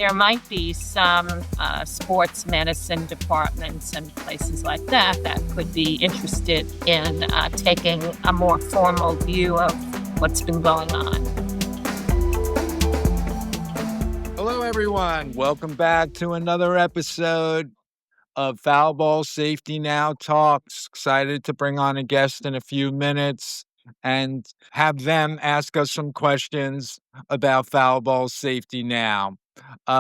there might be some sports medicine departments and places like that that could be interested in taking a more formal view of what's been going on. Hello, everyone. Welcome back to another episode of Foul Ball Safety Now Talks. Excited to bring on a guest in a few minutes and have them ask us some questions about foul ball safety now.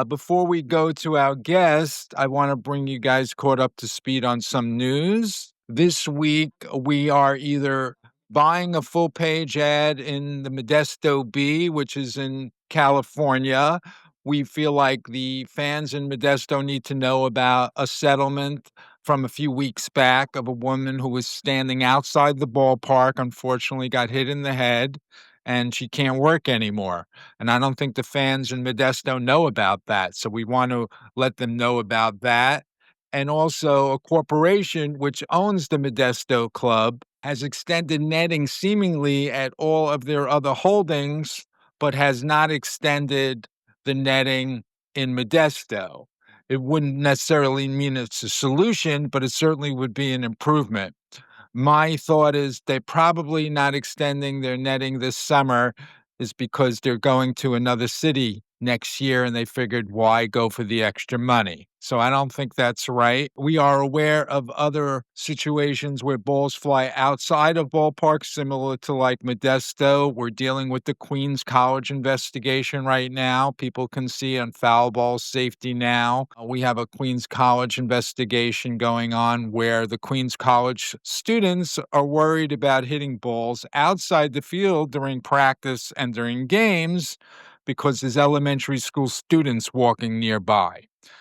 Before we go to our guest, I want to bring you guys caught up to speed on some news. This week, we are either buying a full page ad in the Modesto Bee, which is in California. We feel like the fans in Modesto need to know about a settlement from a few weeks back of a woman who was standing outside the ballpark, unfortunately got hit in the head, and she can't work anymore. And I don't think the fans in Modesto know about that. So we want to let them know about that. And also, a corporation which owns the Modesto Club has extended netting seemingly at all of their other holdings, but has not extended the netting in Modesto. It wouldn't necessarily mean it's a solution, but it certainly would be an improvement. My thought is they're probably not extending their netting this summer is because they're going to another city next year and they figured why go for the extra money. So I don't think that's right. We are aware of other situations where balls fly outside of ballparks, similar to like Modesto. We're dealing with the Queens College investigation right now. People can see on Foul Ball Safety Now. We have a Queens College investigation going on where the Queens College students are worried about hitting balls outside the field during practice and during games because there's elementary school students walking nearby.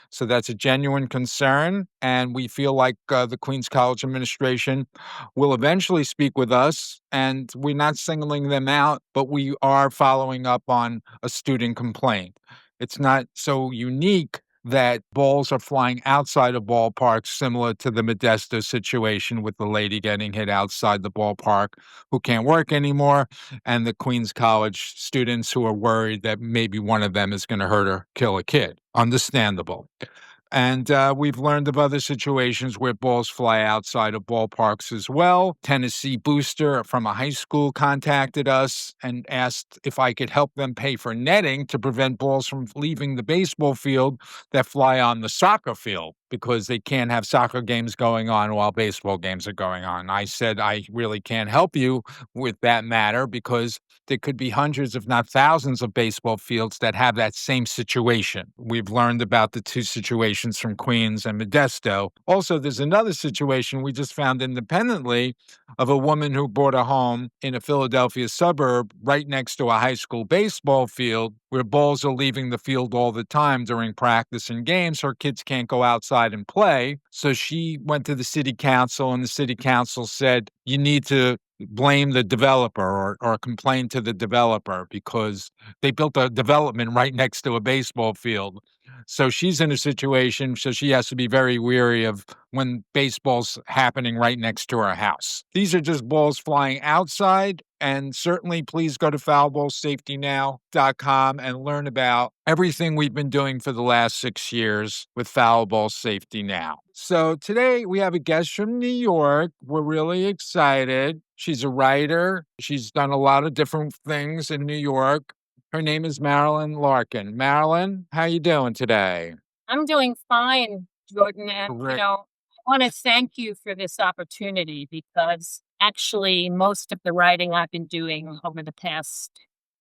So that's a genuine concern. And we feel like the Queens College administration will eventually speak with us. And we're not singling them out, but we are following up on a student complaint. It's not so unique that balls are flying outside of ballparks, similar to the Modesto situation with the lady getting hit outside the ballpark who can't work anymore, and the Queens College students who are worried that maybe one of them is going to hurt or kill a kid. Understandable. And we've learned of other situations where balls fly outside of ballparks as well. Tennessee Booster from a high school contacted us and asked if I could help them pay for netting to prevent balls from leaving the baseball field that fly on the soccer field because they can't have soccer games going on while baseball games are going on. I said, I really can't help you with that matter because there could be hundreds, if not thousands, of baseball fields that have that same situation. We've learned about the two situations from Queens and Modesto. Also, there's another situation we just found independently of a woman who bought a home in a Philadelphia suburb right next to a high school baseball field where balls are leaving the field all the time during practice and games. Her kids can't go outside and play. So she went to the city council, and the city council said, you need to blame the developer or complain to the developer because they built a development right next to a baseball field. So she's in a situation, so she has to be very wary of when baseball's happening right next to her house. These are just balls flying outside. And certainly, please go to foulballsafetynow.com and learn about everything we've been doing for the last 6 years with Foul Ball Safety Now. So today we have a guest from New York. We're really excited. She's a writer. She's done a lot of different things in New York. Her name is Marilyn Larkin. Marilyn, how you doing today? I'm doing fine, Jordan, and Great. I want to thank you for this opportunity because actually most of the writing I've been doing over the past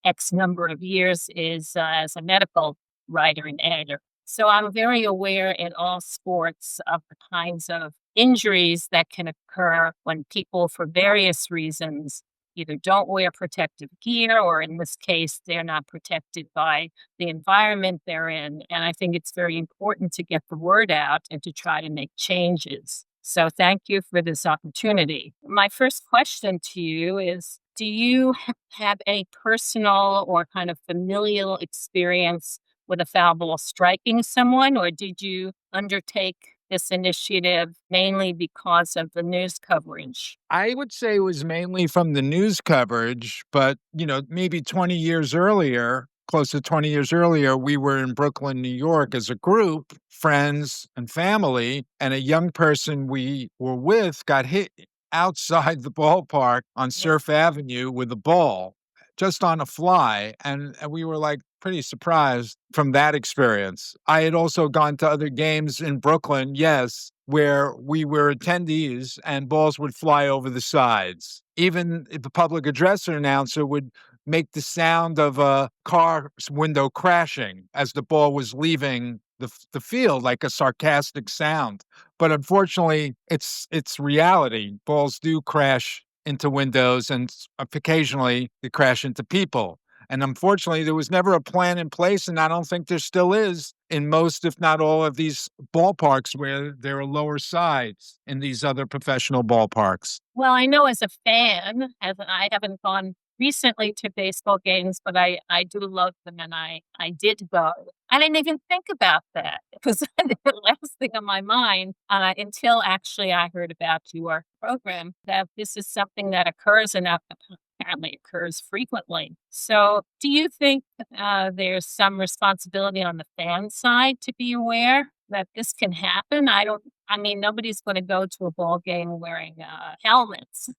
X number of years is as a medical writer and editor. So I'm very aware in all sports of the kinds of injuries that can occur when people, for various reasons, either don't wear protective gear or in this case, they're not protected by the environment they're in. And I think it's very important to get the word out and to try to make changes. So thank you for this opportunity. My first question to you is, do you have any personal or kind of familial experience with a foul ball striking someone, or did you undertake this initiative mainly because of the news coverage? I would say it was mainly from the news coverage, but, maybe 20 years earlier, close to 20 years earlier, we were in Brooklyn, New York as a group, friends and family, and a young person we were with got hit outside the ballpark on Yeah. Surf Avenue with a ball just on a fly. And we were like pretty surprised from that experience. I had also gone to other games in Brooklyn, yes, where we were attendees and balls would fly over the sides. Even if the public address announcer would make the sound of a car's window crashing as the ball was leaving the field, like a sarcastic sound. But unfortunately, it's reality. Balls do crash into windows, and occasionally they crash into people. And unfortunately, there was never a plan in place, and I don't think there still is in most, if not all, of these ballparks where there are lower sides in these other professional ballparks. Well, I know as a fan, as I haven't gone recently to baseball games, but I do love them and I did go. I didn't even think about that. It was the last thing on my mind until actually I heard about your program that this is something that occurs and apparently occurs frequently. So, do you think there's some responsibility on the fan side to be aware that this can happen? I mean, nobody's going to go to a ball game wearing helmets,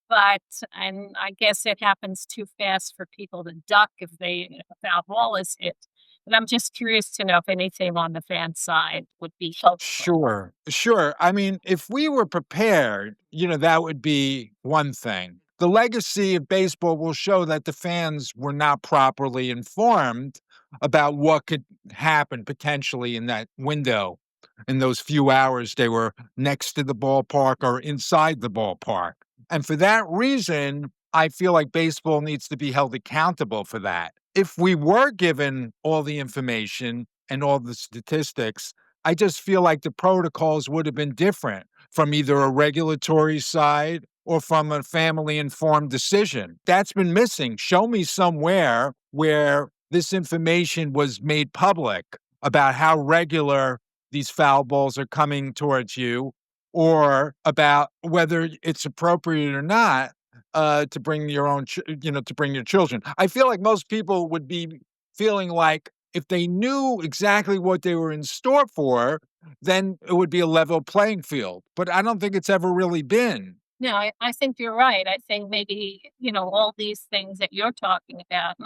and I guess it happens too fast for people to duck if if a foul ball is hit. But I'm just curious to know if anything on the fan side would be helpful. Sure, sure. I mean, if we were prepared, that would be one thing. The legacy of baseball will show that the fans were not properly informed about what could happen potentially in that window in those few hours they were next to the ballpark or inside the ballpark. And for that reason, I feel like baseball needs to be held accountable for that. If we were given all the information and all the statistics, I just feel like the protocols would have been different from either a regulatory side or from a family informed decision. That's been missing. Show me somewhere where this information was made public about how regular these foul balls are coming towards you or about whether it's appropriate or not to bring your own, to bring your children. I feel like most people would be feeling like if they knew exactly what they were in store for, then it would be a level playing field. But I don't think it's ever really been. No, I think you're right. I think maybe, all these things that you're talking about.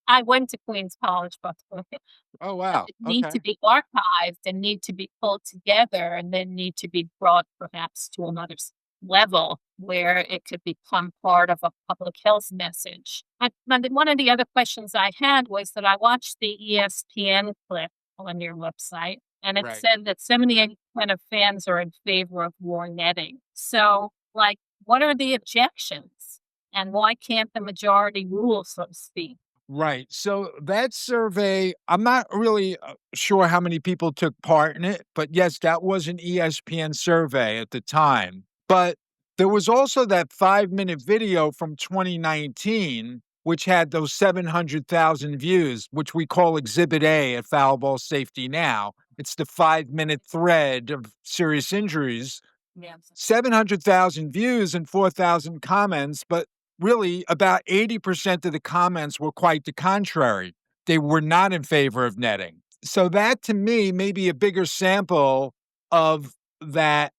I went to Queens College, by the way, Oh, wow. need Okay. to be archived and need to be pulled together and then need to be brought perhaps to another level where it could become part of a public health message. But one of the other questions I had was that I watched the ESPN clip on your website, and it Right. said that 78% of fans are in favor of more netting. So, like, what are the objections? And why can't the majority rule, so to speak? Right. So that survey, I'm not really sure how many people took part in it, but yes, that was an ESPN survey at the time. But there was also that 5-minute video from 2019, which had those 700,000 views, which we call Exhibit A at Foul Ball Safety Now. It's the 5-minute thread of serious injuries, Yeah. 700,000 views and 4,000 comments, but really about 80% of the comments were quite the contrary. They were not in favor of netting. So that to me may be a bigger sample of that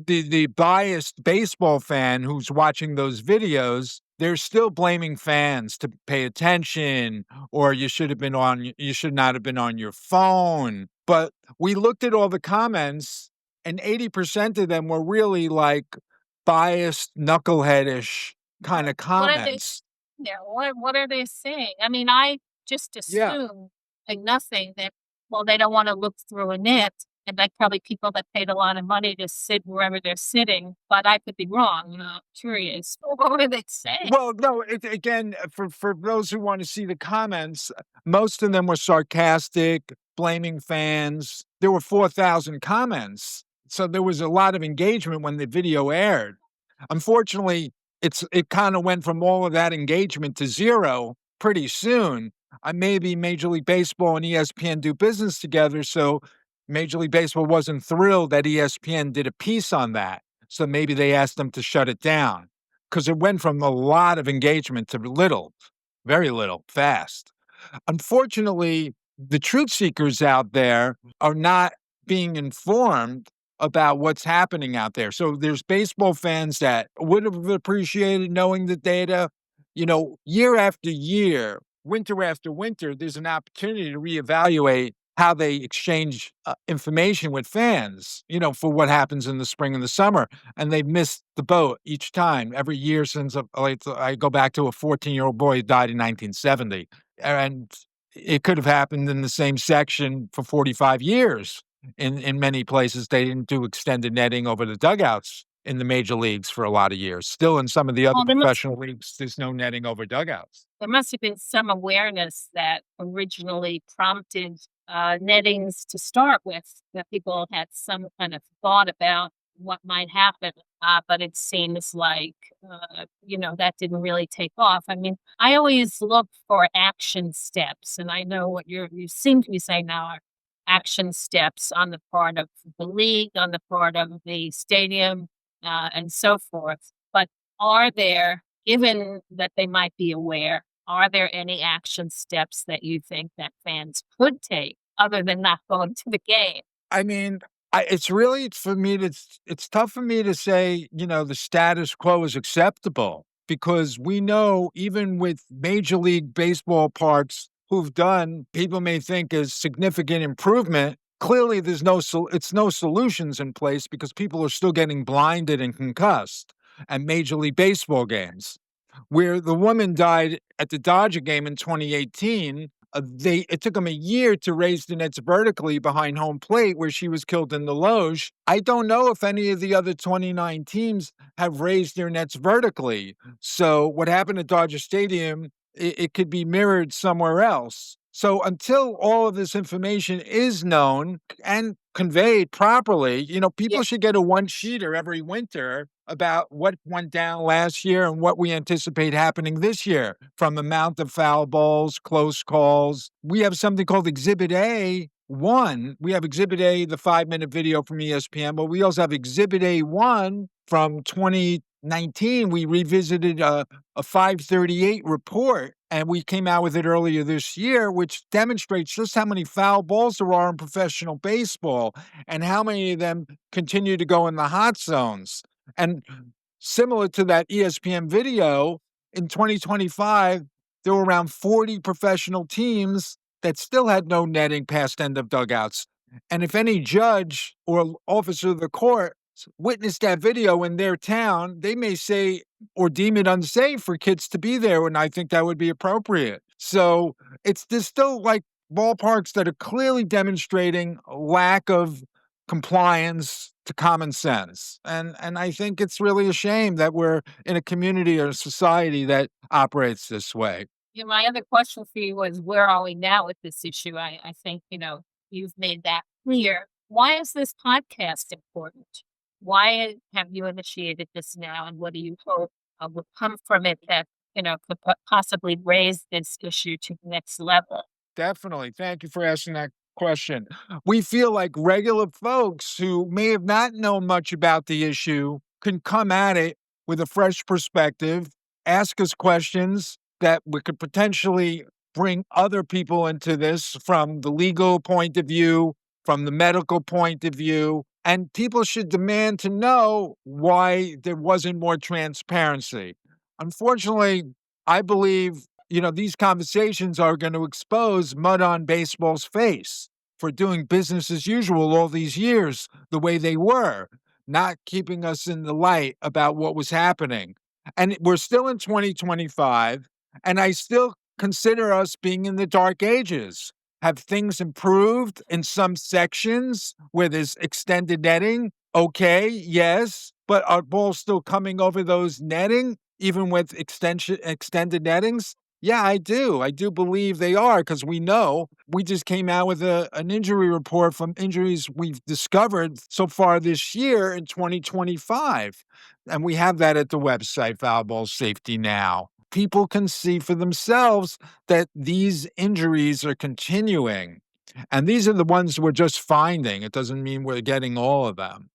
the biased baseball fan who's watching those videos, they're still blaming fans to pay attention or you should not have been on your phone. But we looked at all the comments and 80% of them were really like biased, knuckleheadish kind of What are they comments. Yeah, what are they saying? I mean, I just Yeah. assume, like, nothing that, well, they don't wanna look through a net, and like probably people that paid a lot of money to sit wherever they're sitting, but I could be wrong, curious. What were they saying? Well, no, again, for those who want to see the comments, most of them were sarcastic, blaming fans. There were 4,000 comments. So there was a lot of engagement when the video aired. Unfortunately, it kind of went from all of that engagement to zero pretty soon. Maybe Major League Baseball and ESPN do business together, so Major League Baseball wasn't thrilled that ESPN did a piece on that. So maybe they asked them to shut it down because it went from a lot of engagement to little, very little, fast. Unfortunately, the truth seekers out there are not being informed about what's happening out there. So there's baseball fans that would have appreciated knowing the data. Year after year, winter after winter, there's an opportunity to reevaluate how they exchange information with fans, for what happens in the spring and the summer. And they've missed the boat each time, every year since I go back to a 14-year-old boy who died in 1970. And it could have happened in the same section for 45 years. In many places, they didn't do extended netting over the dugouts in the major leagues for a lot of years. Still, in some of the other Well, professional leagues, there's no netting over dugouts. there must have been some awareness that originally prompted nettings to start with, that people had some kind of thought about what might happen. But it seems like, that didn't really take off. I mean, I always look for action steps, and I know what you seem to be saying now are action steps on the part of the league, on the part of the stadium, and so forth. But are there, given that they might be aware, are there any action steps that you think that fans could take other than not going to the game? I mean, it's really for me to it's tough for me to say, the status quo is acceptable because we know even with Major League Baseball parks who've done people may think is significant improvement. Clearly, it's no solutions in place because people are still getting blinded and concussed at Major League Baseball games. Where the woman died at the Dodger game in 2018, it took them a year to raise the nets vertically behind home plate where she was killed in the loge. I don't know if any of the other 29 teams have raised their nets vertically. So what happened at Dodger Stadium, it could be mirrored somewhere else. So until all of this information is known and conveyed properly, people should get a one-sheeter every winter about what went down last year and what we anticipate happening this year from amount of foul balls, close calls. We have something called Exhibit A1. We have Exhibit A, the 5-minute video from ESPN, but we also have Exhibit A1 from 2019. We revisited a 538 report, and we came out with it earlier this year, which demonstrates just how many foul balls there are in professional baseball and how many of them continue to go in the hot zones. And similar to that ESPN video, in 2025, there were around 40 professional teams that still had no netting past end of dugouts. And if any judge or officer of the court witnessed that video in their town, they may say or deem it unsafe for kids to be there. And I think that would be appropriate. So there's still like ballparks that are clearly demonstrating a lack of compliance to common sense. And I think it's really a shame that we're in a community or a society that operates this way. My other question for you was, where are we now with this issue? I think, you've made that clear. Why is this podcast important? Why have you initiated this now? And what do you hope will come from it that, could possibly raise this issue to the next level? Definitely. Thank you for asking that question. We feel like regular folks who may have not known much about the issue can come at it with a fresh perspective, ask us questions that we could potentially bring other people into this from the legal point of view, from the medical point of view, and people should demand to know why there wasn't more transparency. Unfortunately, I believe these conversations are going to expose mud on baseball's face for doing business as usual all these years, the way they were, not keeping us in the light about what was happening. And we're still in 2025, and I still consider us being in the dark ages. Have things improved in some sections where there's extended netting? Okay, yes, but are balls still coming over those netting, even with extended nettings? Yeah, I do. I do believe they are because we know we just came out with an injury report from injuries we've discovered so far this year in 2025. And we have that at the website, Foul Ball Safety Now. People can see for themselves that these injuries are continuing. And these are the ones we're just finding. It doesn't mean we're getting all of them.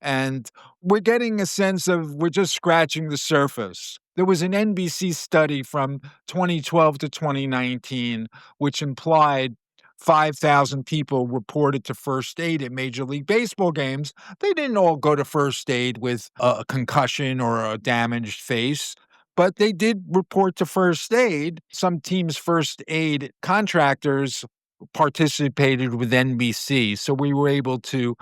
And we're getting a sense of we're just scratching the surface. There was an NBC study from 2012 to 2019, which implied 5,000 people reported to first aid at Major League Baseball games. They didn't all go to first aid with a concussion or a damaged face, but they did report to first aid. Some teams' first aid contractors participated with NBC. So we were able to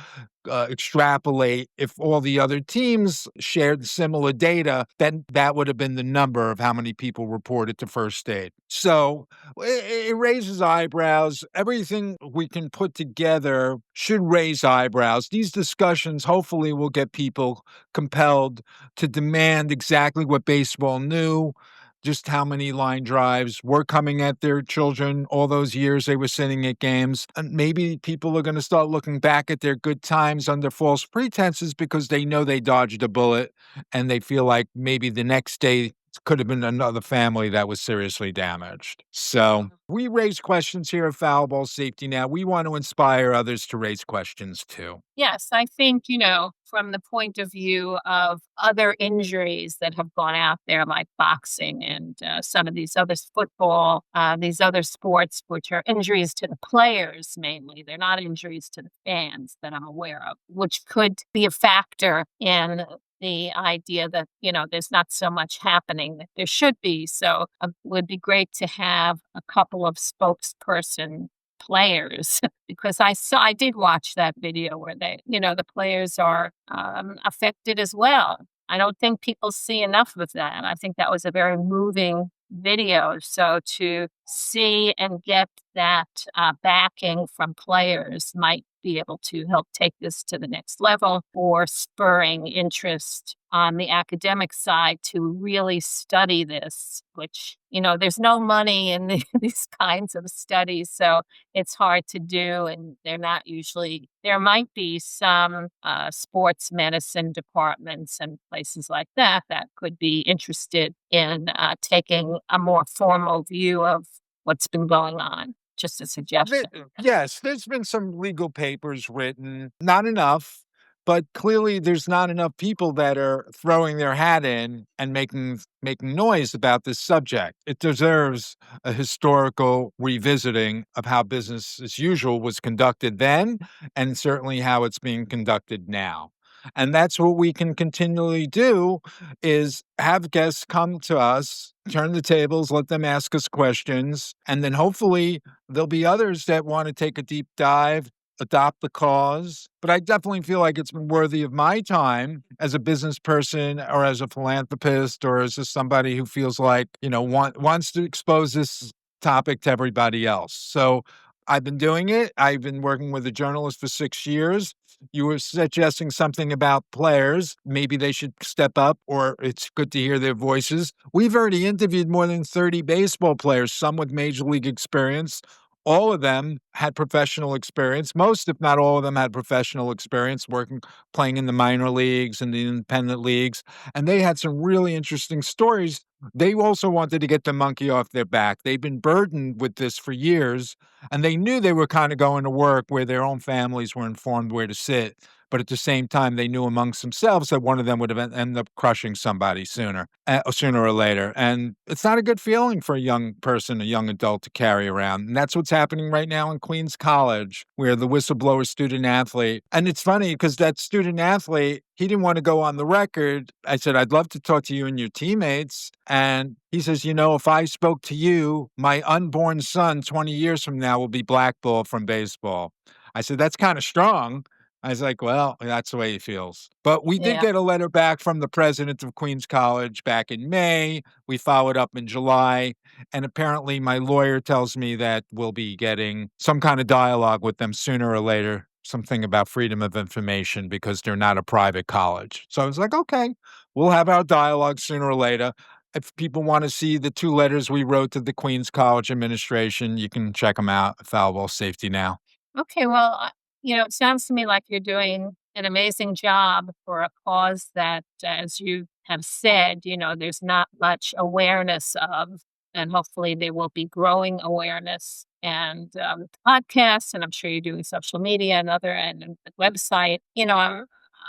extrapolate if all the other teams shared similar data, then that would have been the number of how many people reported to first aid. So it raises eyebrows. Everything we can put together should raise eyebrows. These discussions hopefully will get people compelled to demand exactly what baseball knew, just how many line drives were coming at their children all those years they were sitting at games. And maybe people are going to start looking back at their good times under false pretenses because they know they dodged a bullet and they feel like maybe the next day could have been another family that was seriously damaged. So we raise questions here at Foul Ball Safety Now. We want to inspire others to raise questions too. Yes, I think, from the point of view of other injuries that have gone out there, like boxing and some of these other football, these other sports, which are injuries to the players mainly. They're not injuries to the fans that I'm aware of, which could be a factor in the idea that, there's not so much happening that there should be. So it would be great to have a couple of spokesperson players because I did watch that video where the players are affected as well. I don't think people see enough of that. I think that was a very moving video. So to see and get that backing from players might be able to help take this to the next level, or spurring interest on the academic side to really study this, which, there's no money in these kinds of studies. So it's hard to do. And they're not usually, there might be some sports medicine departments and places like that that could be interested in taking a more formal view of what's been going on. Just a suggestion. Yes, there's been some legal papers written, not enough, but clearly there's not enough people that are throwing their hat in and making noise about this subject. It deserves a historical revisiting of how business as usual was conducted then, and certainly how it's being conducted now. And that's what we can continually do is have guests come to us, turn the tables, let them ask us questions, and then hopefully there'll be others that want to take a deep dive, adopt the cause. But I definitely feel like it's been worthy of my time as a business person or as a philanthropist or as just somebody who feels like, wants to expose this topic to everybody else. So I've been doing it. I've been working with a journalist for 6 years. You were suggesting something about players. Maybe they should step up, or it's good to hear their voices. We've already interviewed more than 30 baseball players, some with major league experience. All of them had professional experience. Most, if not all of them, had professional experience playing in the minor leagues and the independent leagues. And they had some really interesting stories. They also wanted to get the monkey off their back. They've been burdened with this for years, and they knew they were kind of going to work where their own families were informed where to sit. But at the same time, they knew amongst themselves that one of them would have ended up crushing somebody sooner or later. And it's not a good feeling for a young person, a young adult to carry around. And that's what's happening right now in Queens College, where the whistleblower student athlete, and it's funny because that student athlete, he didn't want to go on the record. I said, I'd love to talk to you and your teammates. And he says, if I spoke to you, my unborn son 20 years from now will be blackballed from baseball. I said, that's kind of strong. I was like, well, that's the way he feels. But we did Yeah. get a letter back from the president of Queens College back in May. We followed up in July. And apparently my lawyer tells me that we'll be getting some kind of dialogue with them sooner or later, something about freedom of information because they're not a private college. So I was like, okay, we'll have our dialogue sooner or later. If people want to see the 2 letters we wrote to the Queens College administration, you can check them out at Foul Ball Safety Now. Okay, well, it sounds to me like you're doing an amazing job for a cause that, as you have said, there's not much awareness of, and hopefully there will be growing awareness. And podcasts, and I'm sure you're doing social media and other and the website.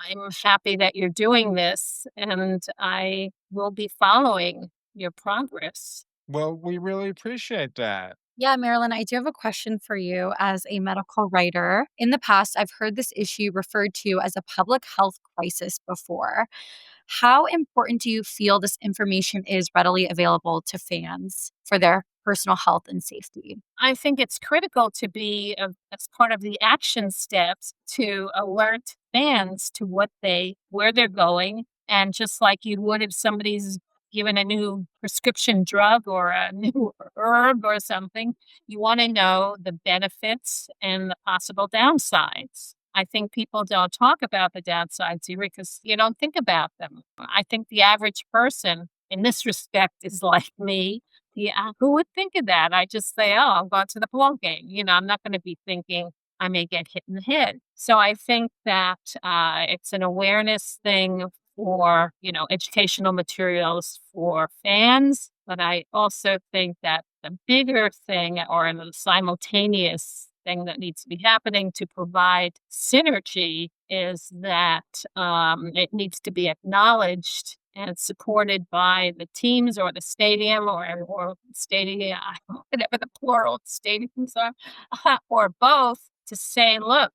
I'm happy that you're doing this, and I will be following your progress. Well, we really appreciate that. Yeah, Marilyn, I do have a question for you as a medical writer. In the past, I've heard this issue referred to as a public health crisis before. How important do you feel this information is readily available to fans for their personal health and safety? I think it's critical to be as part of the action steps to alert fans to where they're going, and just like you would if somebody's given a new prescription drug or a new herb or something, you want to know the benefits and the possible downsides. I think people don't talk about the downsides here because you don't think about them. I think the average person in this respect is like me. Yeah, who would think of that? I just say, "Oh, I'm going to the ball game." I'm not gonna be thinking I may get hit in the head. So I think that, it's an awareness thing for, educational materials for fans, but I also think that the bigger thing or the simultaneous thing that needs to be happening to provide synergy is that, it needs to be acknowledged and supported by the teams or the stadium or stadium, whatever the plural stadiums are, or both to say, look,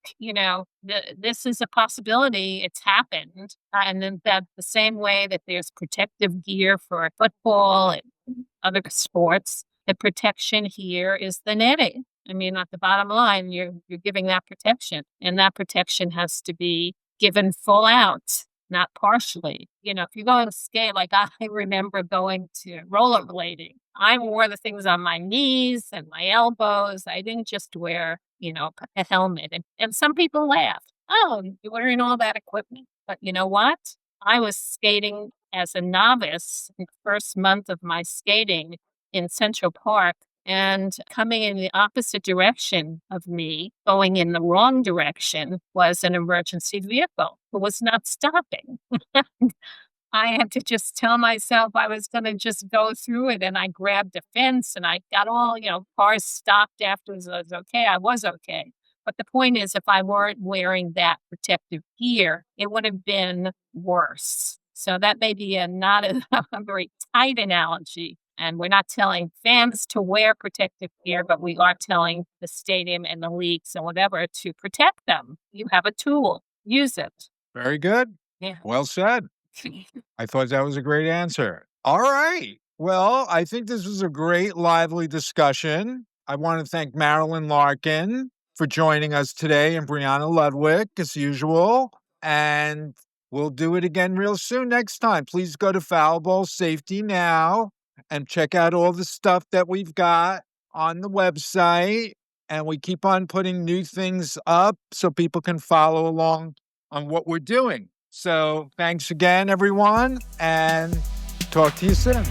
this is a possibility. It's happened. And then that the same way that there's protective gear for football and other sports, the protection here is the netting. I mean, at the bottom line, you're giving that protection, and that protection has to be given full out, not partially. If you're going to skate, like I remember going to rollerblading, I wore the things on my knees and my elbows. I didn't just wear, a helmet. And some people laughed. Oh, you're wearing all that equipment. But you know what? I was skating as a novice in the first month of my skating in Central Park, and coming in the opposite direction of me, going in the wrong direction, was an emergency vehicle who was not stopping. I had to just tell myself I was going to just go through it. And I grabbed a fence and I got all, cars stopped afterwards. I was okay. I was okay. But the point is, if I weren't wearing that protective gear, it would have been worse. So that may be not a very tight analogy. And we're not telling fans to wear protective gear, but we are telling the stadium and the leagues and whatever to protect them. You have a tool, use it. Very good. Yeah. Well said. I thought that was a great answer. All right. Well, I think this was a great, lively discussion. I want to thank Marilyn Larkin for joining us today and Brianna Ludwig, as usual. And we'll do it again real soon next time. Please go to Foul Ball Safety Now and check out all the stuff that we've got on the website. And we keep on putting new things up so people can follow along on what we're doing. So thanks again, everyone, and talk to you soon.